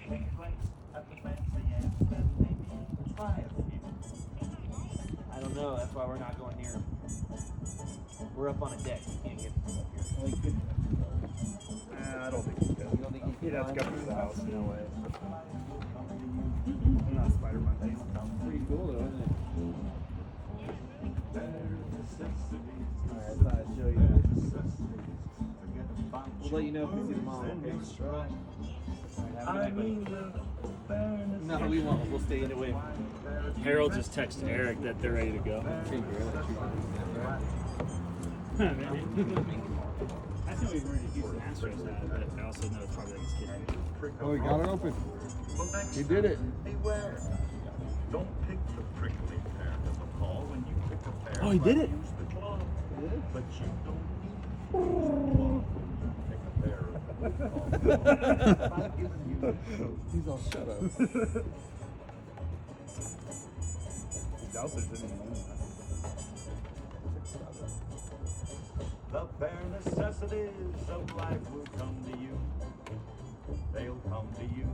I don't know. That's why we're not going near. We're up on a deck. You can't get up here. Well, you could. I don't think he could. You don't think He'd have to can go through the house. No way. Mm-mm. I'm not Spider-Man. Pretty cool though, isn't it? Alright, I thought I'd show you that. We'll let you know if we see the mom. Okay. No, we won't. We'll stay away. Harold just texted Eric that they're ready to go. I think we've already Houston Astros that, but I also know it's probably like his kid. Oh, he got it open. He did it. Beware. Don't pick the prickly pear of the paw when you pick a pear. Oh, he did it? Use the claw. But you don't pick a pear of the paw. I've given you He's all shut up. Doubters didn't even know that. the bare necessities of life will come to you. They'll come to you.